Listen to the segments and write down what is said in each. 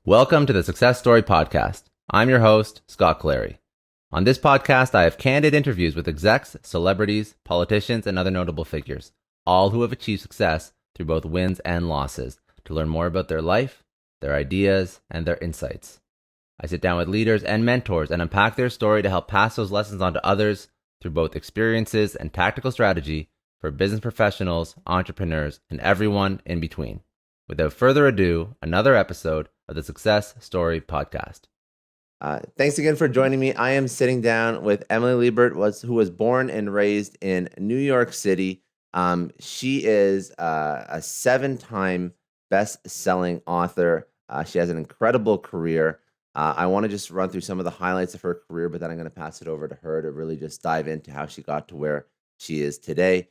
Welcome to the Success Story Podcast. I'm your host, Scott Clary. On this podcast, I have candid interviews with execs, celebrities, politicians, and other notable figures, all who have achieved success through both wins and losses, to learn more about their life, their ideas, and their insights. I sit down with leaders and mentors and unpack their story to help pass those lessons on to others through both experiences and tactical strategy for business professionals, entrepreneurs, and everyone in between. Without further ado, another episode of the Success Story Podcast. Thanks again for joining me. I am sitting down with Emily Liebert, who was born and raised in New York City. She is a 7-time best-selling author. She has an incredible career. I want to just run through some of the highlights of her career, but then I'm going to pass it over to her to really just dive into how she got to where she is today.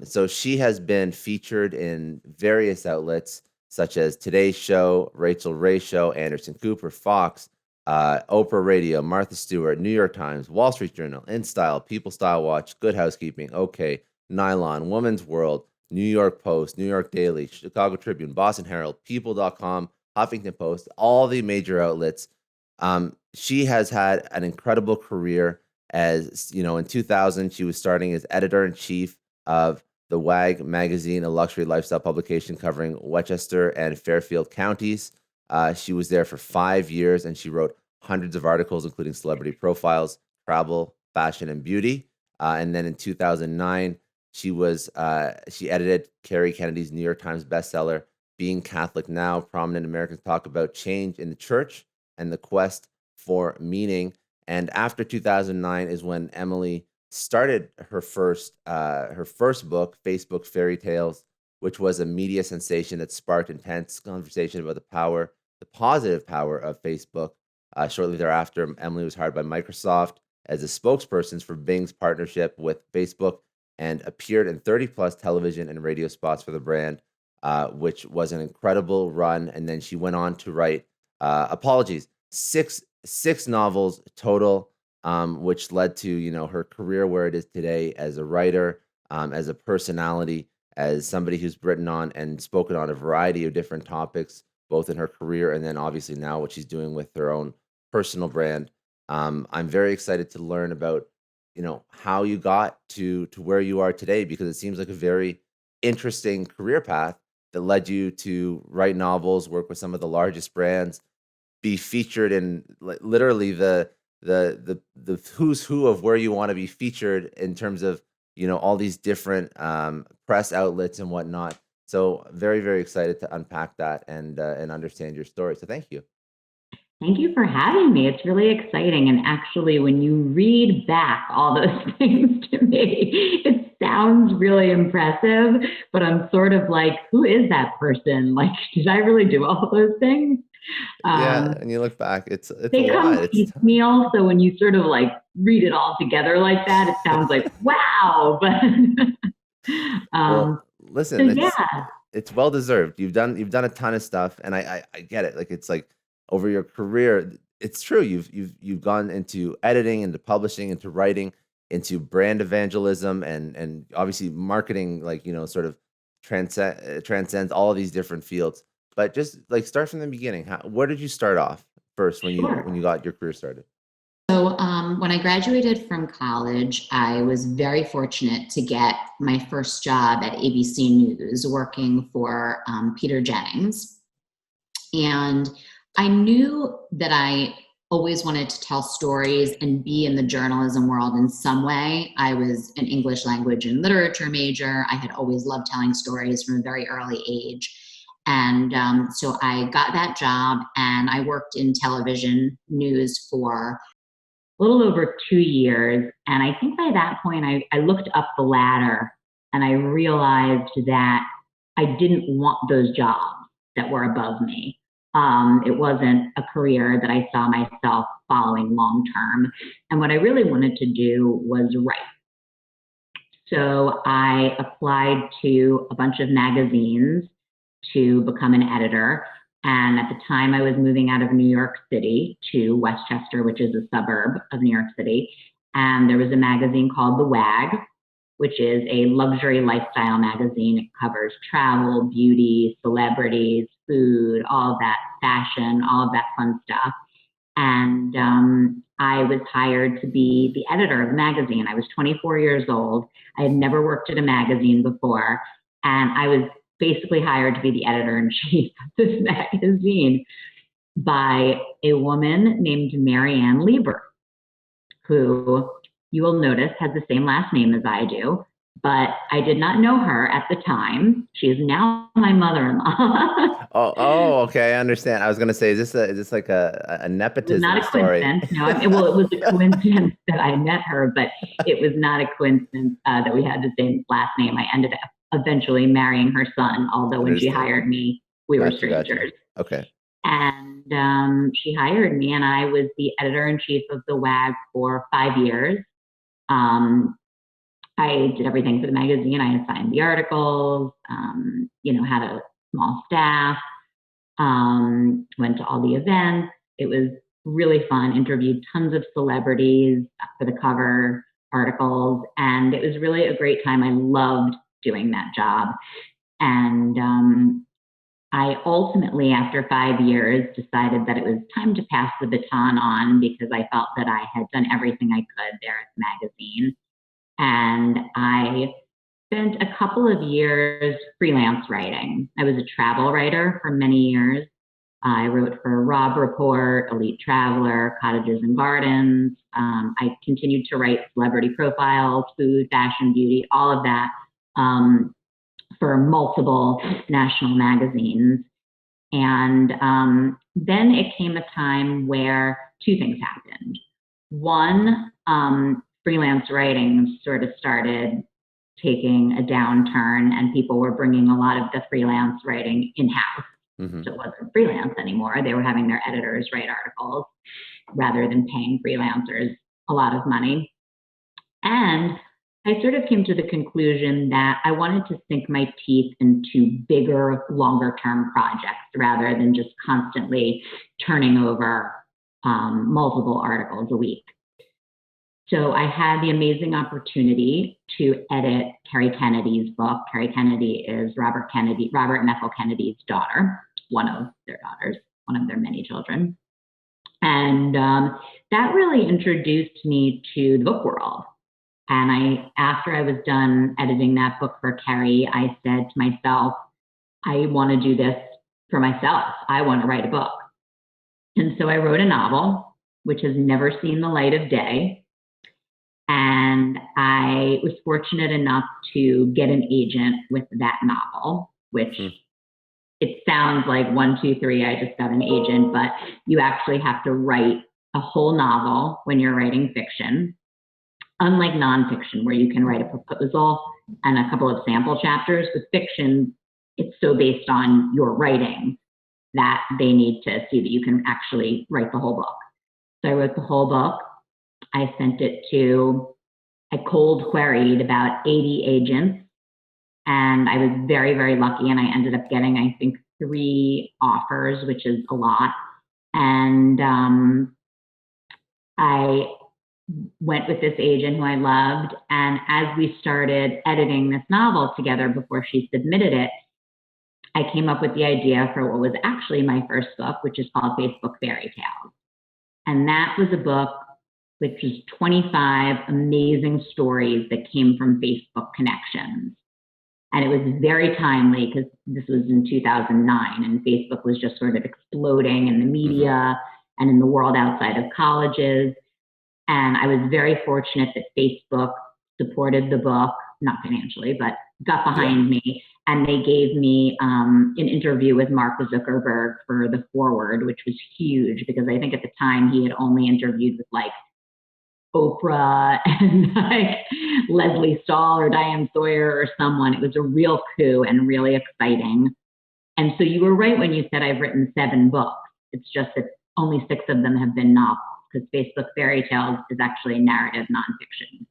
So she has been featured in various outlets such as Today's Show, Rachel Ray Show, Anderson Cooper, Fox, Oprah Radio, Martha Stewart, New York Times, Wall Street Journal, InStyle, People Style Watch, Good Housekeeping, OK, Nylon, Woman's World, New York Post, New York Daily, Chicago Tribune, Boston Herald, People.com, Huffington Post, all the major outlets. She has had an incredible career. As you know, in 2000, she was starting as Editor-in-Chief of The WAG magazine, a luxury lifestyle publication covering Westchester and Fairfield Counties. She was there for 5 years, and she wrote hundreds of articles, including celebrity profiles, travel, fashion, and beauty. And then in 2009, she edited Kerry Kennedy's New York Times bestseller, Being Catholic Now. Prominent Americans talk about change in the church and the quest for meaning. And after 2009 is when Emily started her first book, Facebook Fairy Tales, which was a media sensation that sparked intense conversation about the positive power of Facebook. Shortly thereafter, Emily was hired by Microsoft as a spokesperson for Bing's partnership with Facebook and appeared in 30-plus television and radio spots for the brand, which was an incredible run. And then she went on to write, six novels total, which led to her career where it is today as a writer, as a personality, as somebody who's written on and spoken on a variety of different topics, both in her career and then obviously now what she's doing with her own personal brand. I'm very excited to learn about how you got to where you are today, because it seems like a very interesting career path that led you to write novels, work with some of the largest brands, be featured in literally the who's who of where you want to be featured in terms of all these different press outlets and whatnot. So very, very excited to unpack that and understand your story. So thank you. Thank you for having me. It's really exciting. And actually, when you read back all those things to me, it sounds really impressive, but I'm sort of like, who is that person? Like, did I really do all those things? Yeah, and you look back, it's They a come lot. piecemeal, so when you sort of like read it all together like that, it sounds like, wow. But Well, listen, so it's yeah. it's well deserved. You've done a ton of stuff, and I get it. Like, it's like over your career, it's true. You've gone into editing, into publishing, into writing, into brand evangelism, and obviously marketing. Like, sort of transcends all of these different fields. But just like start from the beginning. Where did you start off first when Sure. you got your career started? So, when I graduated from college, I was very fortunate to get my first job at ABC News working for Peter Jennings. And I knew that I always wanted to tell stories and be in the journalism world in some way. I was an English language and literature major. I had always loved telling stories from a very early age. And so I got that job, and I worked in television news for A little over 2 years. And I think by that point, I looked up the ladder and I realized that I didn't want those jobs that were above me. It wasn't a career that I saw myself following long term. And what I really wanted to do was write. So I applied to a bunch of magazines to become an editor. And at the time, I was moving out of New York City to Westchester, which is a suburb of New York City. And there was a magazine called The WAG. which is a luxury lifestyle magazine. It covers travel, beauty, celebrities, food, all of that, fashion, all of that fun stuff. And I was hired to be the editor of the magazine. I was 24 years old. I had never worked at a magazine before. And I was basically hired to be the editor-in-chief of this magazine by a woman named Emily Liebert, who you will notice has the same last name as I do, but I did not know her at the time. She is now my mother-in-law. Okay, I understand. I was going to say, is this like a nepotism not a story? Coincidence. No, well, it was a coincidence that I met her, but it was not a coincidence that we had the same last name. I ended up eventually marrying her son, although when she hired me, we were strangers. Okay. And she hired me, and I was the editor-in-chief of the WAG for 5 years. I did everything for the magazine. I assigned the articles, had a small staff, went to all the events. It was really fun, interviewed tons of celebrities for the cover articles, and it was really a great time. I loved doing that job. And I ultimately, after 5 years, decided that it was time to pass the baton on because I felt that I had done everything I could there at the magazine. And I spent a couple of years freelance writing. I was a travel writer for many years. I wrote for Robb Report, Elite Traveler, Cottages and Gardens. I continued to write celebrity profiles, food, fashion, beauty, all of that for multiple national magazines. And then it came a time where two things happened. One, freelance writing sort of started taking a downturn, and people were bringing a lot of the freelance writing in-house. Mm-hmm. So it wasn't freelance anymore. They were having their editors write articles rather than paying freelancers a lot of money. And I sort of came to the conclusion that I wanted to sink my teeth into bigger, longer-term projects rather than just constantly turning over multiple articles a week. So I had the amazing opportunity to edit Kerry Kennedy's book. Kerry Kennedy is Robert and Ethel Kennedy's daughter, one of their daughters, one of their many children. And that really introduced me to the book world. And after I was done editing that book for Kerry, I said to myself, I want to do this for myself. I want to write a book. And so I wrote a novel, which has never seen the light of day. And I was fortunate enough to get an agent with that novel, which it sounds like 1, 2, 3, I just got an agent, but you actually have to write a whole novel when you're writing fiction. Unlike nonfiction, where you can write a proposal and a couple of sample chapters, with fiction, it's so based on your writing that they need to see that you can actually write the whole book. So I wrote the whole book. I sent it I cold queried about 80 agents, and I was very, very lucky, and I ended up getting, I think, 3 offers, which is a lot. And I went with this agent who I loved, and as we started editing this novel together before she submitted it, I came up with the idea for what was actually my first book, which is called Facebook Fairy Tales. And that was a book which was 25 amazing stories that came from Facebook connections. And it was very timely because this was in 2009 and Facebook was just sort of exploding in the media and in the world outside of colleges. And I was very fortunate that Facebook supported the book, not financially, but got behind me. And they gave me an interview with Mark Zuckerberg for the foreword, which was huge because I think at the time he had only interviewed with like Oprah and like Leslie Stahl or Diane Sawyer or someone. It was a real coup and really exciting. And so you were right when you said I've written 7 books. It's just that only 6 of them have been novels because Facebook Fairy Tales is actually narrative nonfiction.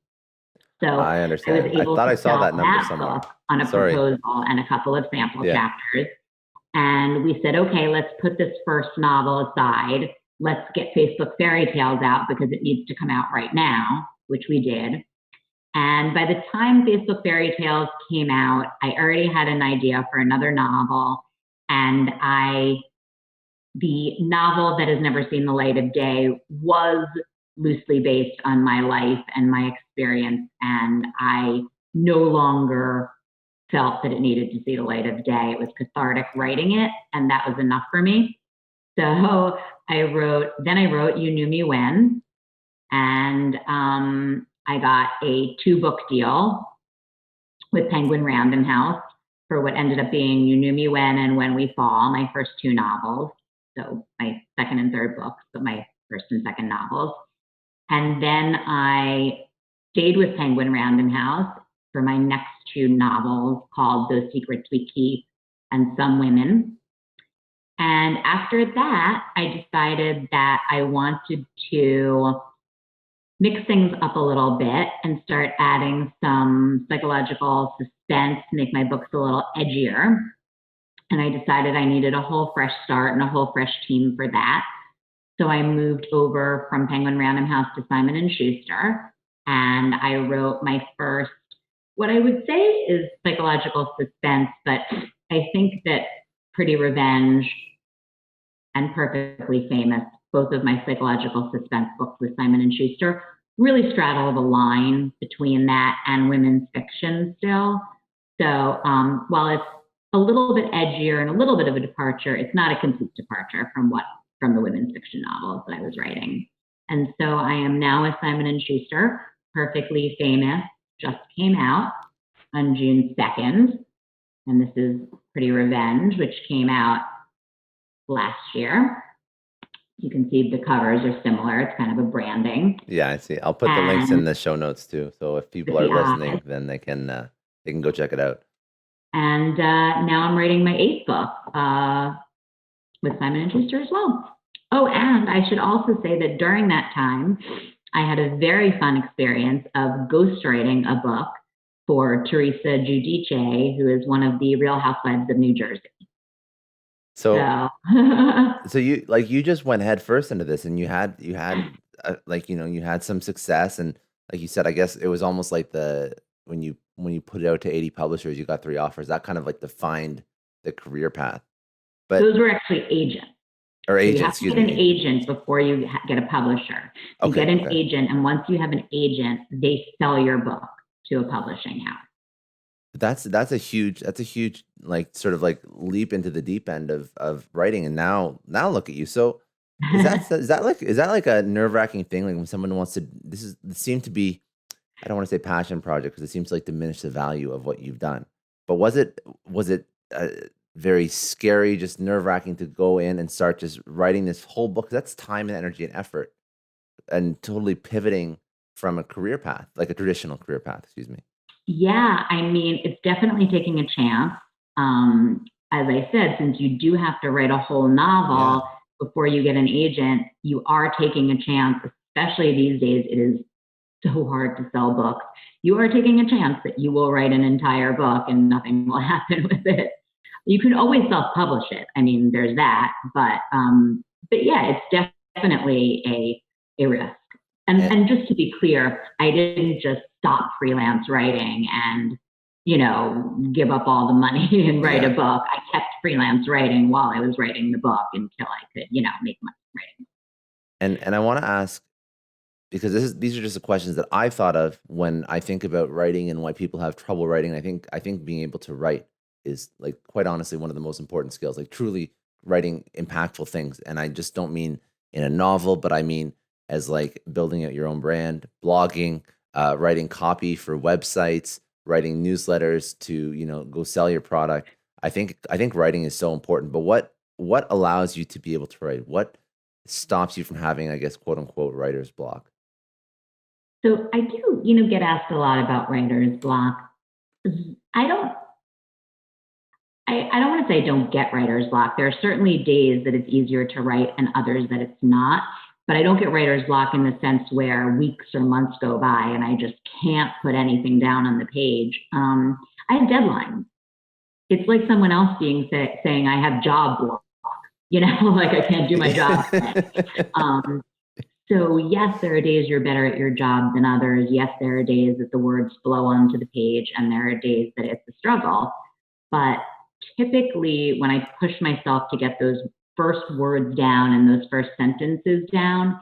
So I understand. I thought I saw that number somewhere. On a proposal and a couple of sample chapters. And we said, okay, let's put this first novel aside. Let's get Facebook Fairy Tales out because it needs to come out right now, which we did. And by the time Facebook Fairy Tales came out, I already had an idea for another novel. And the novel that has never seen the light of day was loosely based on my life and my experience. And I no longer felt that it needed to see the light of day. It was cathartic writing it, and that was enough for me. So I wrote You Knew Me When, and I got a 2-book deal with Penguin Random House for what ended up being You Knew Me When and When We Fall, my first 2 novels. So my second and third books, but my first and second novels. And then I stayed with Penguin Random House for my next 2 novels called Those Secrets We Keep and Some Women. And after that, I decided that I wanted to mix things up a little bit and start adding some psychological suspense, make my books a little edgier. And I decided I needed a whole fresh start and a whole fresh team for that. So I moved over from Penguin Random House to Simon & Schuster, and I wrote my first, what I would say is psychological suspense, but I think that Pretty Revenge and Perfectly Famous, both of my psychological suspense books with Simon & Schuster, really straddle the line between that and women's fiction still. So while it's a little bit edgier and a little bit of a departure, it's not a complete departure from the women's fiction novels that I was writing. And so I am now with Simon & Schuster. Perfectly Famous just came out on June 2nd. And this is Pretty Revenge, which came out last year. You can see the covers are similar. It's kind of a branding. Yeah, I see. I'll put the links in the show notes too. So if people are listening, then they can go check it out. And now I'm writing my 8th book with Simon & Schuster as well. Oh, and I should also say that during that time, I had a very fun experience of ghostwriting a book for Teresa Giudice, who is one of the Real Housewives of New Jersey. So you just went head first into this, and you had you had some success, and like you said, I guess it was almost like when you put it out to 80 publishers, you got 3 offers. That kind of like defined the career path. But those were actually agents. Or agents, you have to get an agent before you get a publisher. You get an agent, and once you have an agent, they sell your book to a publishing house. That's a huge like sort of like leap into the deep end of writing, and now look at you. So is that like a nerve-wracking thing, like when someone wants to it seemed to be, I don't want to say passion project because it seems to like diminish the value of what you've done, but was it very scary, just nerve-wracking to go in and start just writing this whole book? That's time and energy and effort, and totally pivoting from a career path, like a traditional career path, excuse me. Yeah, I mean, it's definitely taking a chance. As I said, since you do have to write a whole novel before you get an agent, you are taking a chance, especially these days. It is so hard to sell books. You are taking a chance that you will write an entire book and nothing will happen with it. You can always self-publish it. I mean, there's that, but yeah, it's definitely a risk. And just to be clear, I didn't just stop freelance writing and, give up all the money and write a book. I kept freelance writing while I was writing the book until I could, make money writing. And I want to ask, because these are just the questions that I thought of when I think about writing and why people have trouble writing. I think being able to write is, like, quite honestly, one of the most important skills, like truly writing impactful things. And I just don't mean in a novel, but I mean as like building out your own brand, blogging, writing copy for websites, writing newsletters to, go sell your product. I think writing is so important, but what allows you to be able to write? What stops you from having, I guess, quote unquote, writer's block? So I do, get asked a lot about writer's block. I don't want to say I don't get writer's block. There are certainly days that it's easier to write and others that it's not. But I don't get writer's block in the sense where weeks or months go by and I just can't put anything down on the page. I have deadlines. It's like someone else saying I have job block, like I can't do my job. So yes, there are days you're better at your job than others. Yes, there are days that the words flow onto the page, and there are days that it's a struggle. But typically, when I push myself to get those first words down and those first sentences down,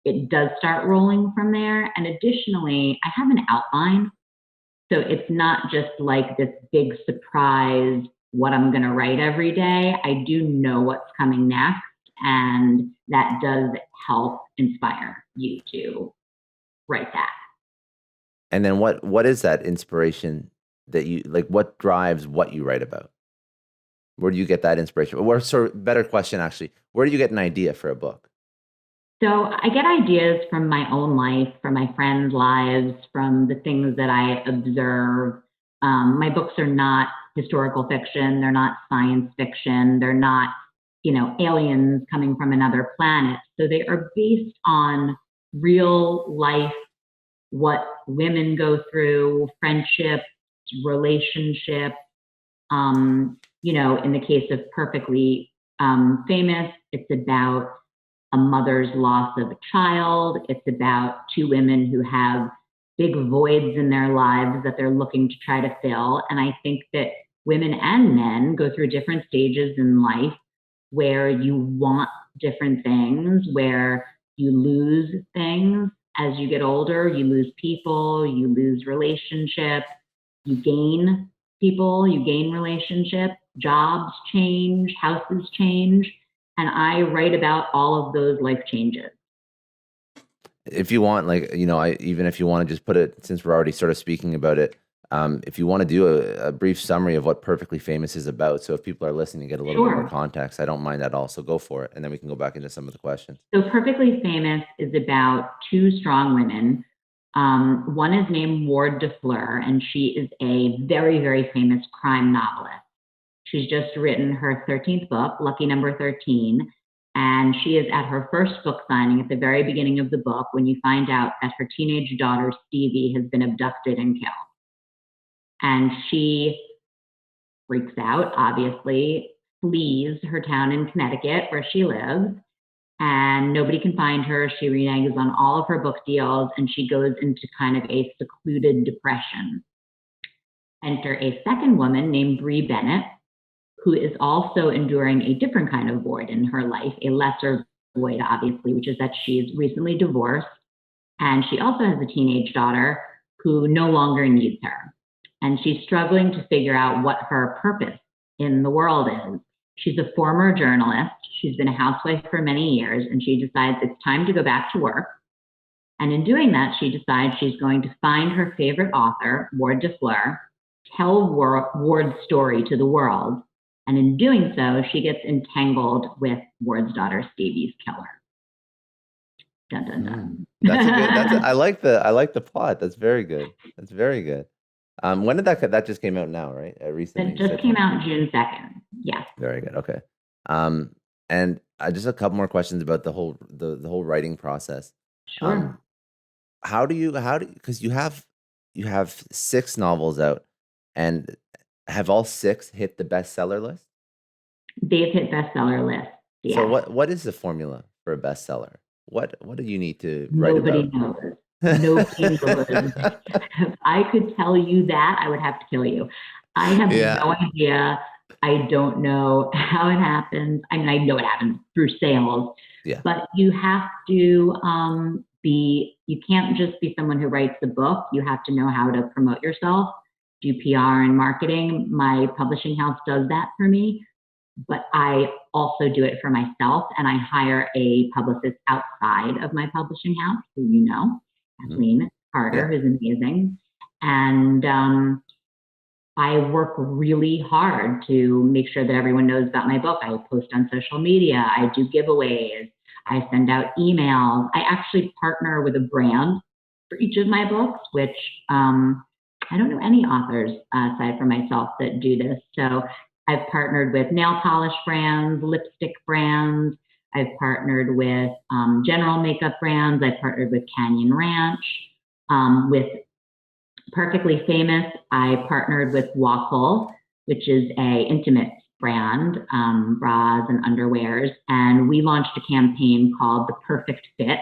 it does start rolling from there. And additionally, I have an outline. So it's not just like this big surprise, what I'm going to write every day. I do know what's coming next. And that does help inspire you to write that. And then what is that inspiration that you like? What drives what you write about? Where do you get that inspiration? Or sort of better question, actually, where do you get an idea for a book? So I get ideas from my own life, from my friends' lives, from the things that I observe. My books are not historical fiction. They're not science fiction. They're not, aliens coming from another planet. So they are based on real life, what women go through, friendships, relationships. In the case of Perfectly Famous, it's about a mother's loss of a child. It's about two women who have big voids in their lives that they're looking to try to fill. And I think that women and men go through different stages in life where you want different things, where you lose things as you get older. You lose people, you lose relationships, you gain people, you gain relationships, jobs change, houses change. And I write about all of those life changes. If you want, even if you want to just put it, since we're already sort of speaking about it, if you want to do a brief summary of what Perfectly Famous is about, so if people are listening to get a little bit more context, I don't mind that also. Go for it, and then we can go back into some of the questions. So Perfectly Famous is about two strong women. One is named Ward DeFleur, and she is a very, very famous crime novelist. She's just written her 13th book, Lucky Number 13, and she is at her first book signing at the very beginning of the book when you find out that her teenage daughter, Stevie, has been abducted and killed. And she freaks out, obviously, flees her town in Connecticut where she lives, and nobody can find her. She reneges on all of her book deals, and she goes into kind of a secluded depression. Enter a second woman named Bree Bennett, who is also enduring a different kind of void in her life, a lesser void, obviously, which is that she is recently divorced. And she also has a teenage daughter who no longer needs her. And she's struggling to figure out what her purpose in the world is. She's a former journalist. She's been a housewife for many years, and she decides it's time to go back to work. And in doing that, she decides she's going to find her favorite author, Ward DeFleur, tell Ward's story to the world. And in doing so, she gets entangled with Ward's daughter, Stevie's killer. Dun, dun, dun. I like the plot. That's very good. That's very good. When did that just came out now, right? Recently. It just came out June 2nd. Yes. Very good. Okay. And just a couple more questions about the whole writing process. Sure. Because you have 6 novels out, and have all 6 hit the bestseller list? They've hit bestseller list. Yeah. So what is the formula for a bestseller? What do you need to write Nobody about? knows. Nobody knows. If I could tell you that, I would have to kill you. I have no idea. I don't know how it happens. I mean, I know it happens through sales, but you have to you can't just be someone who writes the book. You have to know how to promote yourself, do PR and marketing. My publishing house does that for me, but I also do it for myself, and I hire a publicist outside of my publishing house, who you know, Kathleen Carter, who's amazing. And I work really hard to make sure that everyone knows about my book. I post on social media. I do giveaways. I send out emails. I actually partner with a brand for each of my books, which I don't know any authors aside from myself that do this. So I've partnered with nail polish brands, lipstick brands. I've partnered with general makeup brands. I've partnered with Canyon Ranch. With Perfectly Famous, I partnered with Waffle, which is a intimate brand, bras and underwears. And we launched a campaign called The Perfect Fit,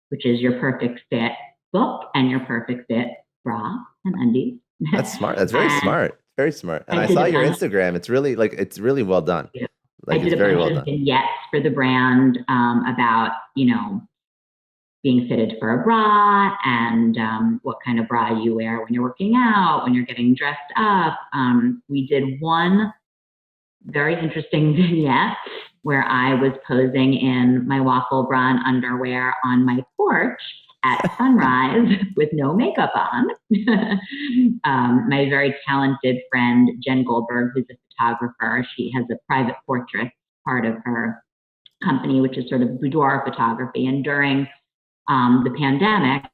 which is your perfect fit book and your perfect fit bra and undies. That's smart. That's very smart. Very smart. And I did saw a your bunch- Instagram. It's really well done. Yeah. Like I did it's a very bunch well of done. vignettes for the brand about, being fitted for a bra and what kind of bra you wear when you're working out, when you're getting dressed up. We did one very interesting vignette where I was posing in my waffle bra and underwear on my porch at sunrise with no makeup on. My very talented friend, Jen Goldberg, who's a photographer, she has a private portrait part of her company, which is sort of boudoir photography. And during the pandemic,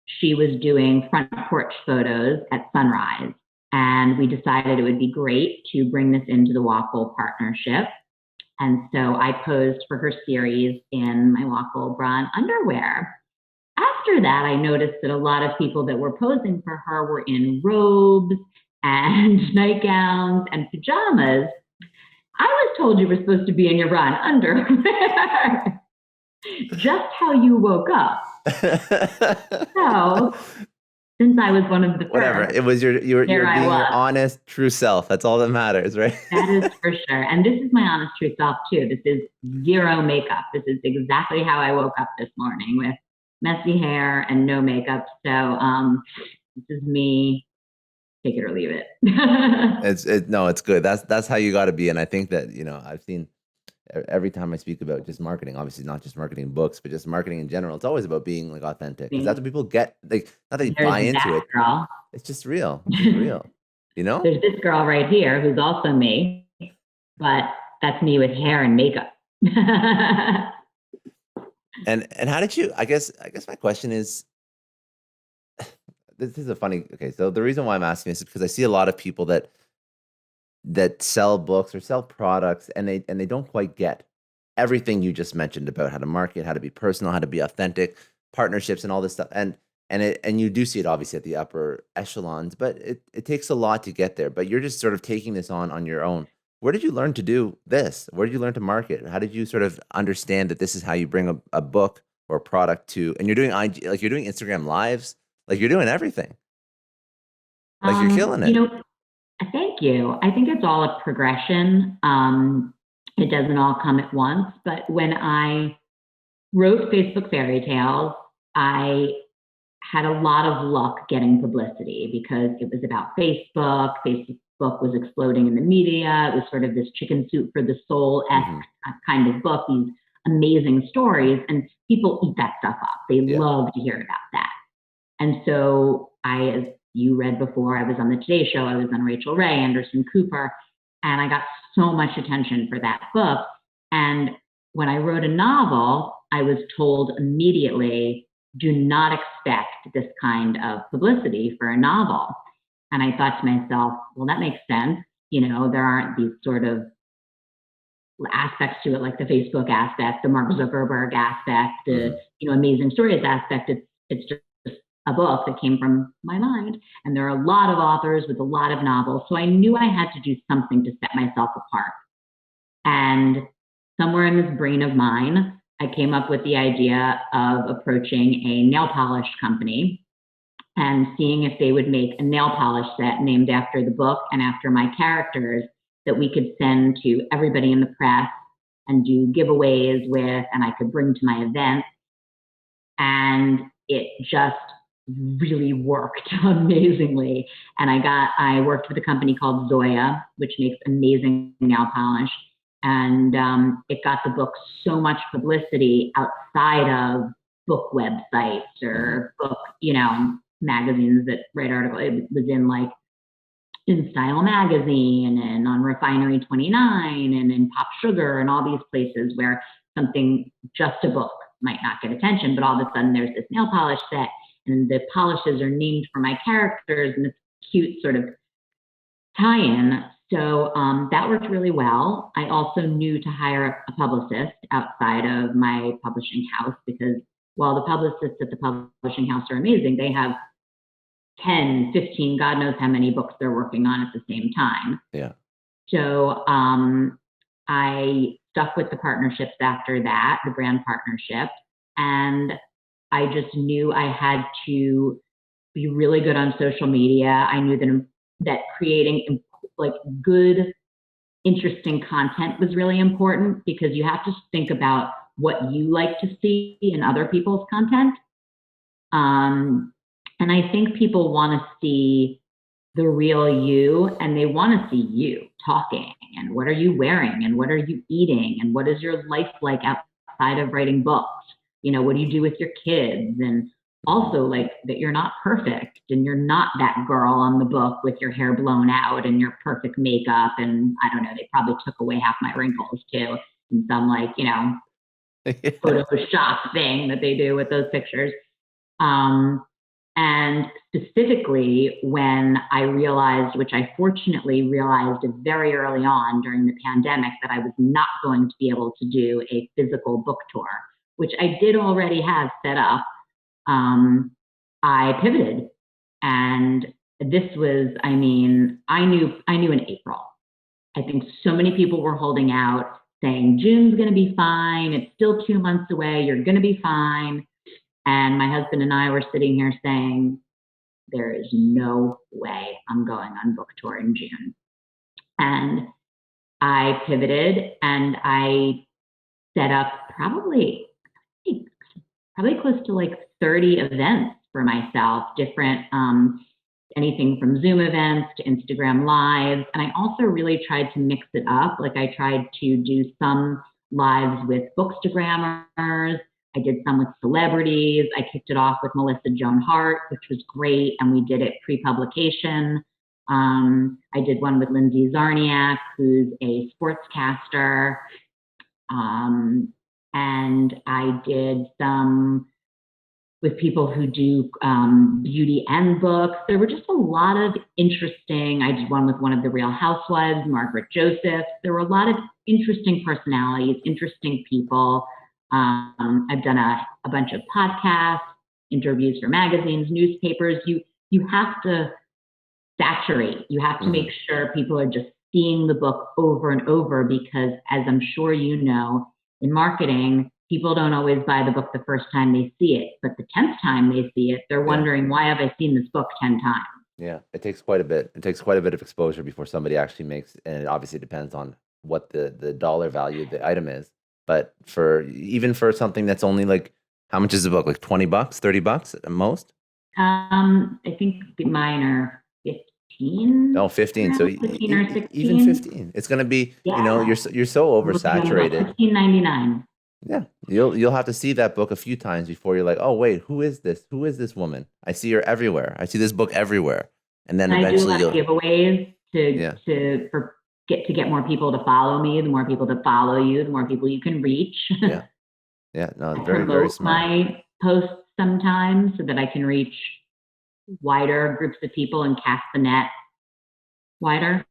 she was doing front porch photos at sunrise. And we decided it would be great to bring this into the Waffle partnership. And so I posed for her series in my Waffle bra and underwear. After that, I noticed that a lot of people that were posing for her were in robes and nightgowns and pajamas. I was told you were supposed to be in your bra and underwear. Just how you woke up. So, since I was one of the Whatever. first, It was you're being your was. honest, true self. That's all that matters, right? That is for sure. And this is my honest true self too. This is zero makeup. This is exactly how I woke up this morning, with messy hair and no makeup. So this is me. Take it or leave it. It's good. That's how you got to be. And I think that, I've seen every time I speak about just marketing, obviously not just marketing books, but just marketing in general, it's always about being like authentic, because that's what people get. Like, not that you buy into it. Girl. It's just real. It's just real. There's this girl right here who's also me, but that's me with hair and makeup. And how did you? I guess my question is, this is a funny. Okay, so the reason why I'm asking this is because I see a lot of people that sell books or sell products, and they don't quite get everything you just mentioned about how to market, how to be personal, how to be authentic, partnerships, and all this stuff. And you do see it obviously at the upper echelons, but it takes a lot to get there. But you're just sort of taking this on your own. Where did you learn to do this? Where did you learn to market? How did you sort of understand that this is how you bring a book or a product to? And you're doing IG, like you're doing Instagram lives, like you're doing everything. Like you're killing it. Thank you. I think it's all a progression. It doesn't all come at once. But when I wrote Facebook Fairy Tales, I had a lot of luck getting publicity because it was about Facebook. Facebook was exploding in the media. It was sort of this chicken soup for the soul-esque kind of book, these amazing stories, and people eat that stuff up. They love to hear about that. And so as you read before, I was on the Today Show, I was on Rachel Ray, Anderson Cooper, and I got so much attention for that book. And when I wrote a novel, I was told immediately, do not expect this kind of publicity for a novel. And I thought to myself, well, that makes sense. There aren't these sort of aspects to it, like the Facebook aspect, the Mark Zuckerberg aspect, the amazing stories aspect. It's just a book that came from my mind. And there are a lot of authors with a lot of novels. So I knew I had to do something to set myself apart. And somewhere in this brain of mine, I came up with the idea of approaching a nail polish company and seeing if they would make a nail polish set named after the book and after my characters that we could send to everybody in the press and do giveaways with, and I could bring to my events. And it just really worked amazingly. And I worked with a company called Zoya, which makes amazing nail polish. And it got the book so much publicity outside of book websites or book, magazines that write articles. It was in Style Magazine and on Refinery 29 and in Pop Sugar and all these places where something, just a book, might not get attention, but all of a sudden there's this nail polish set and the polishes are named for my characters and this cute sort of tie-in. So that worked really well. I also knew to hire a publicist outside of my publishing house, because while the publicists at the publishing house are amazing, they have 10, 15, God knows how many books they're working on at the same time. Yeah. So I stuck with the partnerships after that, the brand partnership. And I just knew I had to be really good on social media. I knew that creating like good, interesting content was really important, because you have to think about what you like to see in other people's content. And I think people want to see the real you, and they want to see you talking, and what are you wearing, and what are you eating, and what is your life like outside of writing books? What do you do with your kids? And also, like, that you're not perfect, and you're not that girl on the book with your hair blown out and your perfect makeup. And I don't know, they probably took away half my wrinkles too, in some Photoshop thing that they do with those pictures. And specifically, when I realized, which I fortunately realized very early on during the pandemic, that I was not going to be able to do a physical book tour, which I did already have set up, I pivoted. And this was, I knew in April. I think so many people were holding out, saying, June's going to be fine. It's still 2 months away. You're going to be fine. And my husband and I were sitting here saying, there is no way I'm going on book tour in June. And I pivoted, and I set up probably close to like 30 events for myself, different, anything from Zoom events to Instagram lives. And I also really tried to mix it up. Like, I tried to do some lives with bookstagrammers. I did some with celebrities. I kicked it off with Melissa Joan Hart, which was great, and we did it pre-publication. I did one with Lindsay Zarniak, who's a sportscaster. And I did some with people who do beauty and books. There were just a lot of interesting, I did one with one of the Real Housewives, Margaret Joseph. There were a lot of interesting personalities, interesting people. I've done a bunch of podcasts, interviews for magazines, newspapers. You have to saturate. You have to make sure people are just seeing the book over and over, because, as I'm sure you know, in marketing, people don't always buy the book the first time they see it, but the 10th time they see it, they're wondering, why have I seen this book 10 times? Yeah, it takes quite a bit. It takes quite a bit of exposure before somebody actually makes, and it obviously depends on what the dollar value of the item is. But even for something that's only like, how much is the book? Like $20, $30 at most? I think mine are 15. No, 15. So 15 or 16. Even 15. It's going to be, you're so oversaturated. $15.99. Yeah, you'll have to see that book a few times before you're like, oh wait, who is this? Who is this woman? I see her everywhere. I see this book everywhere. And then eventually I do a lot of giveaways to get more people to follow me. The more people that follow you, the more people you can reach. Yeah. No, it's very, I very smart. my posts sometimes so that I can reach wider groups of people and cast the net wider.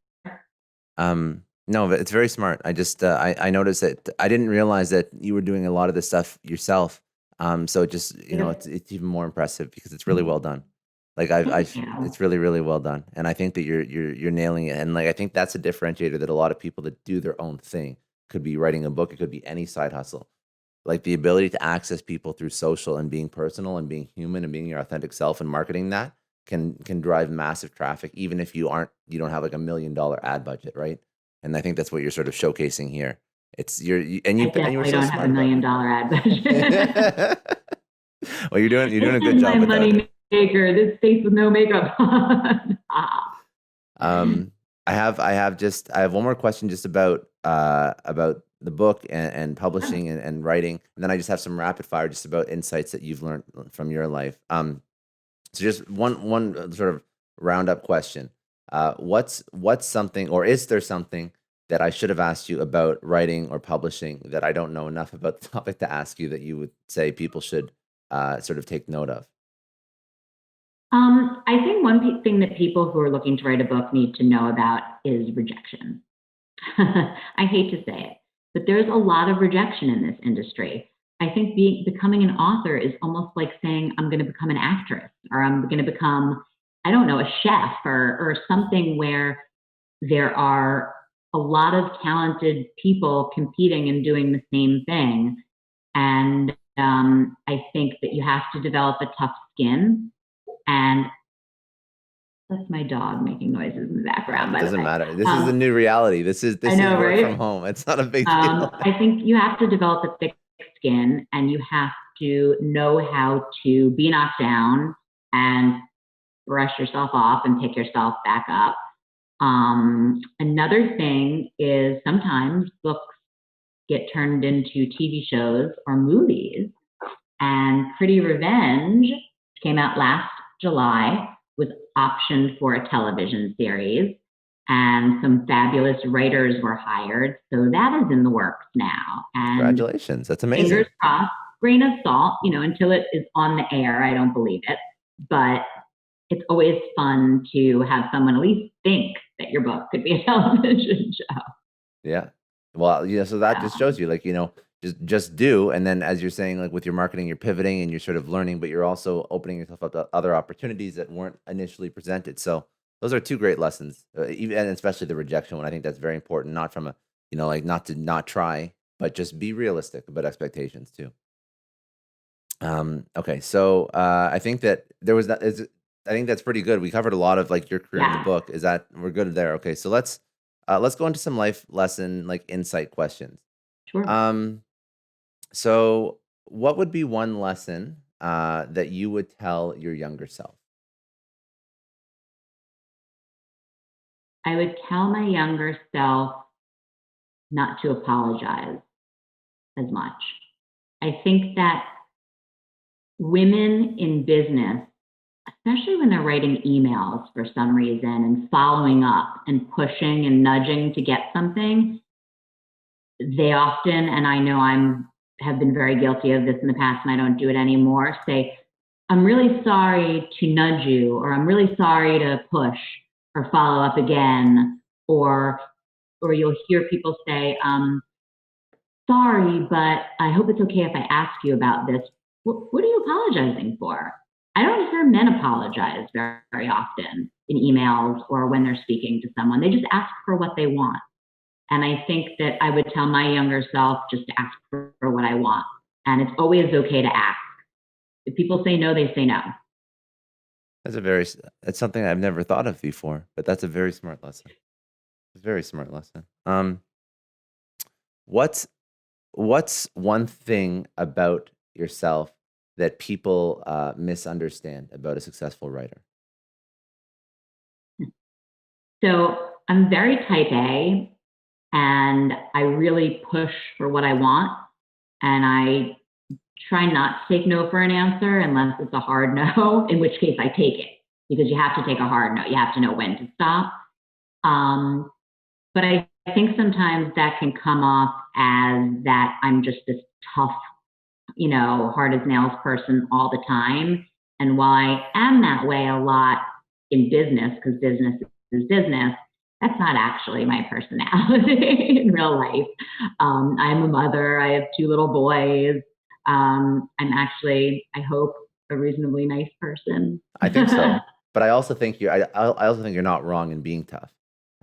No, but it's very smart. I just I noticed that I didn't realize that you were doing a lot of this stuff yourself. So just it's even more impressive because it's really well done. Like it's really, really well done, and I think that you're nailing it. And like I think that's a differentiator that a lot of people that do their own thing, could be writing a book, it could be any side hustle, like the ability to access people through social and being personal and being human and being your authentic self and marketing that can drive massive traffic, even if you don't have like $1 million ad budget, right? And I think that's what you're sort of showcasing here. It's you were so don't have $1 million ad budget. Well, you're doing a good job with that. Maker, this face with no makeup on. I have one more question just about the book and publishing and writing, and then I just have some rapid fire just about insights that you've learned from your life. So just one sort of roundup question. What's something, or is there something that I should have asked you about writing or publishing that I don't know enough about the topic to ask you that you would say people should sort of take note of? I think one thing that people who are looking to write a book need to know about is rejection. I hate to say it, but there's a lot of rejection in this industry. I think becoming an author is almost like saying, I'm going to become an actress, or I'm going to become, I don't know, a chef or something where there are a lot of talented people competing and doing the same thing. And I think that you have to develop a tough skin. And that's my dog making noises in the background. It doesn't matter. This is the new reality. This is work right? from home. It's not a big deal. I think you have to develop a thick skin, and you have to know how to be knocked down and brush yourself off and pick yourself back up. Another thing is sometimes books get turned into TV shows or movies. And Pretty Revenge came out last July, was optioned for a television series, and some fabulous writers were hired. So that is in the works now. And congratulations. That's amazing. Fingers crossed, grain of salt, until it is on the air, I don't believe it. But it's always fun to have someone at least think that your book could be a television show. Yeah. Well, so that just shows you, just do. And then, as you're saying, with your marketing, you're pivoting and you're sort of learning, but you're also opening yourself up to other opportunities that weren't initially presented. So those are two great lessons, and especially the rejection one. I think that's very important, not from not to not try, but just be realistic about expectations too. Okay. So I think that I think that's pretty good. We covered a lot of your career in the book. Is that we're good there? Okay. So let's go into some life lesson, insight questions. Sure. So what would be one lesson that you would tell your younger self? I would tell my younger self not to apologize as much. I think that women in business, especially when they're writing emails for some reason and following up and pushing and nudging to get something, they often, and I know have been very guilty of this in the past and I don't do it anymore, say, I'm really sorry to nudge you, or I'm really sorry to push or follow up again, or you'll hear people say, sorry, but I hope it's okay if I ask you about this. What are you apologizing for? I don't hear men apologize very, very often in emails or when they're speaking to someone. They just ask for what they want. And I think that I would tell my younger self just to ask for what I want. And it's always okay to ask. If people say no, they say no. That's something I've never thought of before, but that's a very smart lesson. It's a very smart lesson. What's one thing about yourself that people misunderstand about a successful writer? So I'm very type A, and I really push for what I want, and I try not to take no for an answer unless it's a hard no, in which case I take it, because you have to take a hard no. You have to know when to stop. But I think sometimes that can come off as that I'm just this tough, hard as nails person all the time. And while I am that way a lot in business, because business is business, that's not actually my personality in real life. I'm a mother. I have 2 little boys. I'm actually, I hope, a reasonably nice person. I think so. But I also think I also think you're not wrong in being tough.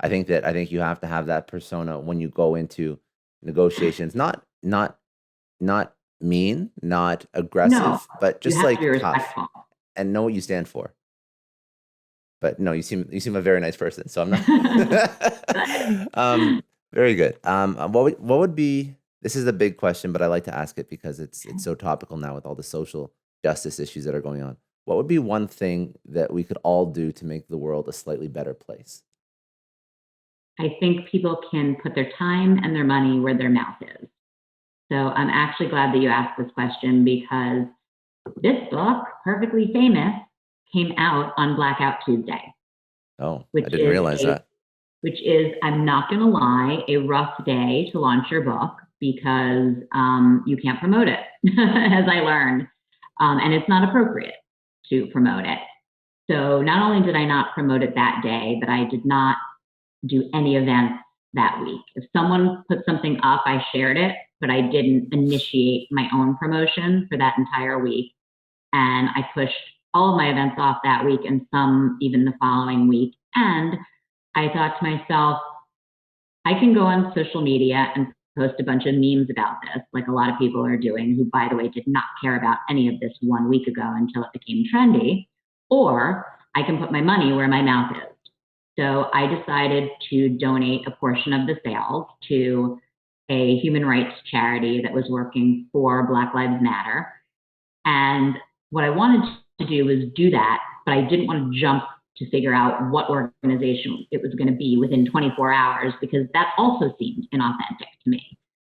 I think you have to have that persona when you go into negotiations. Not mean, not aggressive, but just tough and know what you stand for. But no, you seem a very nice person, so I'm not. Very good. What would be? This is a big question, but I like to ask it because it's so topical now with all the social justice issues that are going on. What would be one thing that we could all do to make the world a slightly better place? I think people can put their time and their money where their mouth is. So I'm actually glad that you asked this question, because this book, Perfectly Famous, came out on Blackout Tuesday. Oh, I didn't realize that. Which is, I'm not going to lie, a rough day to launch your book, because you can't promote it, as I learned. And it's not appropriate to promote it. So not only did I not promote it that day, but I did not do any events that week. If someone put something up, I shared it, but I didn't initiate my own promotion for that entire week. And I pushed all of my events off that week, and some even the following week. And I thought to myself, I can go on social media and post a bunch of memes about this, like a lot of people are doing, who, by the way, did not care about any of this 1 week ago until it became trendy, or I can put my money where my mouth is. So I decided to donate a portion of the sales to a human rights charity that was working for Black Lives Matter. And what I wanted to do was do that, but I didn't want to jump to figure out what organization it was going to be within 24 hours, because that also seemed inauthentic to me.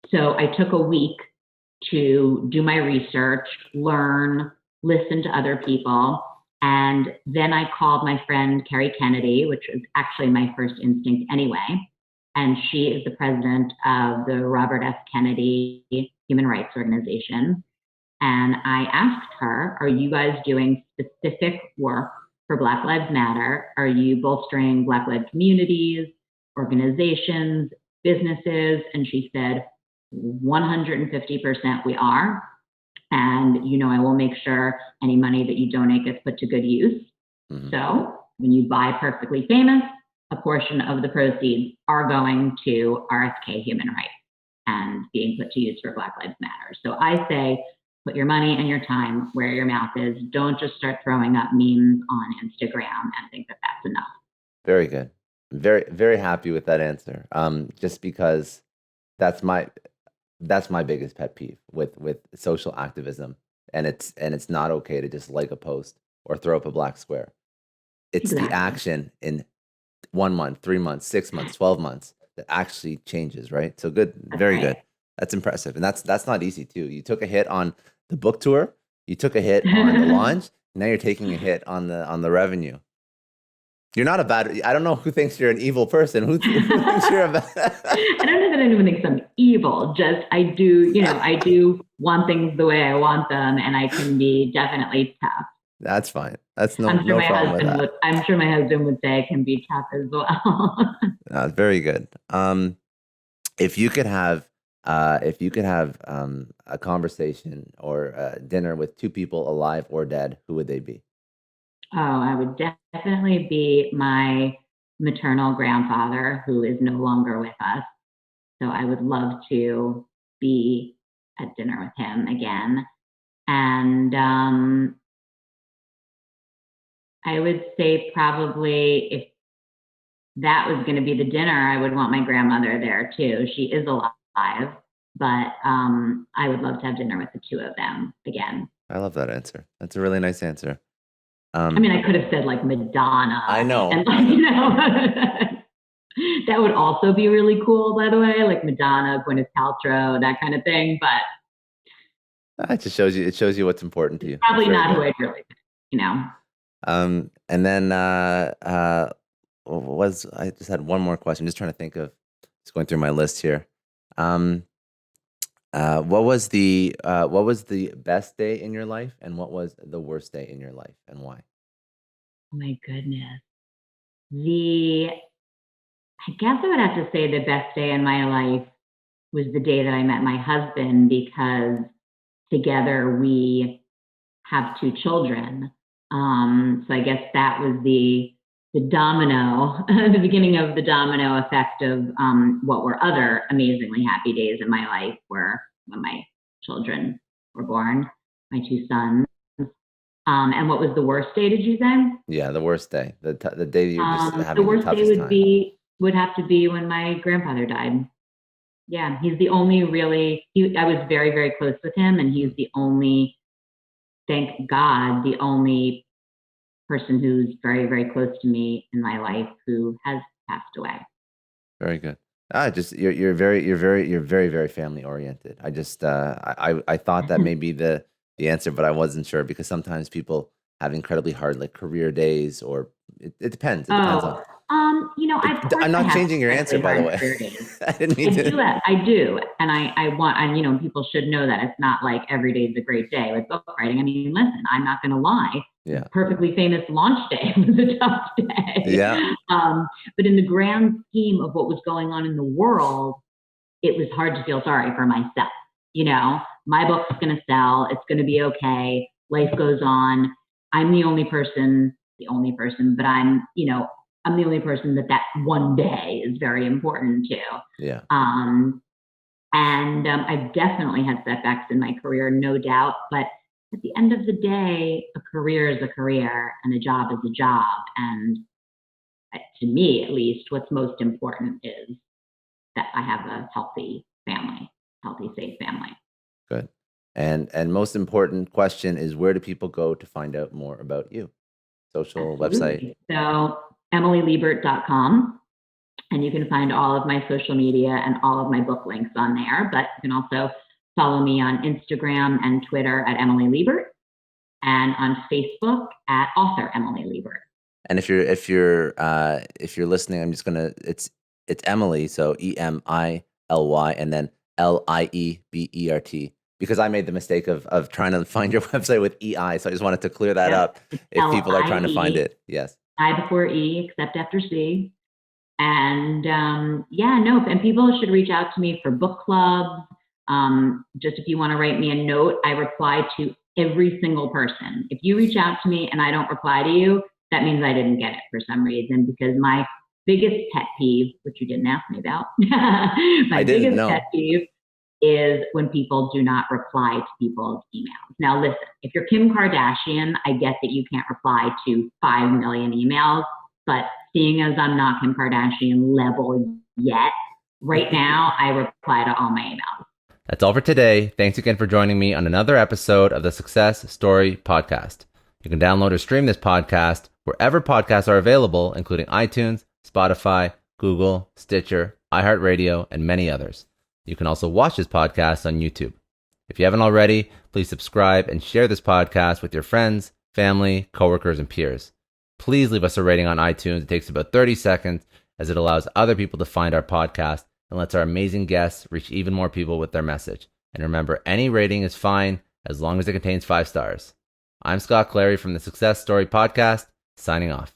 So I took a week to do my research, learn, listen to other people. And then I called my friend Kerry Kennedy, which was actually my first instinct anyway. And she is the president of the Robert F. Kennedy Human Rights Organization. And I asked her, are you guys doing specific work for Black Lives Matter? Are you bolstering Black-led communities, organizations, businesses? And she said, 150% we are. And, I will make sure any money that you donate gets put to good use. Mm-hmm. So when you buy Perfectly Famous, a portion of the proceeds are going to RFK Human Rights and being put to use for Black Lives Matter. So I say, put your money and your time where your mouth is. Don't just start throwing up memes on Instagram and think that that's enough. Very good. Very, very happy with that answer. Just because that's my biggest pet peeve with social activism, and it's not okay to just like a post or throw up a black square. It's exactly. The action in 1 month, 3 months, 6 months, 12 months that actually changes, right? So good, that's very right. Good. That's impressive, and that's not easy too. You took a hit on the book tour, you took a hit on the launch, now you're taking a hit on the revenue. You're not a bad. I don't know who thinks you're an evil person. Who thinks you're a bad? I don't know that anyone thinks I'm evil. Just I do want things the way I want them, and I can be definitely tough. That's fine. That's no problem with that. I'm sure my husband would say I can be tough as well. That's very good. If you could have a conversation or a dinner with two people alive or dead, who would they be? Oh, I would definitely be my maternal grandfather, who is no longer with us. So I would love to be at dinner with him again. And I would say probably if that was going to be the dinner, I would want my grandmother there too. She is alive, but I would love to have dinner with the two of them again. I love that answer. That's a really nice answer. I mean, I could have said like Madonna. I know. And that would also be really cool, by the way, like Madonna, Gwyneth Paltrow, that kind of thing. But it just shows you what's important to you. Probably not who I'd really, And then I just had one more question. I'm just trying to think of, just going through my list here. What was the best day in your life, and what was the worst day in your life, and why? Oh my goodness. I guess I would have to say the best day in my life was the day that I met my husband, because together we have 2 children. So I guess that was the domino, the beginning of the domino effect of what were other amazingly happy days in my life, were when my children were born, my 2 sons. And what was the worst day, did you say? Yeah, the worst day, the day that you're just having the worst the toughest day would have to be when my grandfather died. Yeah, he's the only I was very, very close with him, and he's the only, thank God, the only person who's very, very close to me in my life who has passed away. Very good. You're very, very family oriented. I just I thought that may be the answer, but I wasn't sure, because sometimes people have incredibly hard like career days, or it depends. It depends on. I'm not changing your answer, by the way. I didn't mean to. I do, and I want, and people should know that it's not like every day is a great day with book writing. I mean, listen, I'm not going to lie. Yeah. Perfectly Famous launch day was a tough day. Yeah. But in the grand scheme of what was going on in the world, it was hard to feel sorry for myself. My book's going to sell. It's going to be okay. Life goes on. I'm the only person, but I'm the only person that one day is very important to. Yeah. And I've definitely had setbacks in my career, no doubt. But at the end of the day, a career is a career and a job is a job. And to me, at least, what's most important is that I have a healthy family, healthy, safe family. Good. And most important question is, where do people go to find out more about you? Social website? So emilyliebert.com. And you can find all of my social media and all of my book links on there. But you can also follow me on Instagram and Twitter at Emily Liebert, and on Facebook at author Emily Liebert. And if you're listening, I'm just gonna it's Emily, so Emily, and then Liebert, because I made the mistake of trying to find your website with EI, so I just wanted to clear that up if people are trying to find it. Yes. I before E, except after C. And and people should reach out to me for book clubs. Just if you want to write me a note, I reply to every single person. If you reach out to me and I don't reply to you, that means I didn't get it for some reason, because my biggest pet peeve, which you didn't ask me about, pet peeve is when people do not reply to people's emails. Now, listen, if you're Kim Kardashian, I get that you can't reply to 5 million emails, but seeing as I'm not Kim Kardashian level yet, right now, I reply to all my emails. That's all for today. Thanks again for joining me on another episode of the Success Story Podcast. You can download or stream this podcast wherever podcasts are available, including iTunes, Spotify, Google, Stitcher, iHeartRadio, and many others. You can also watch this podcast on YouTube. If you haven't already, please subscribe and share this podcast with your friends, family, coworkers, and peers. Please leave us a rating on iTunes. It takes about 30 seconds, as it allows other people to find our podcast and lets our amazing guests reach even more people with their message. And remember, any rating is fine as long as it contains 5 stars. I'm Scott Clary from the Success Story Podcast, signing off.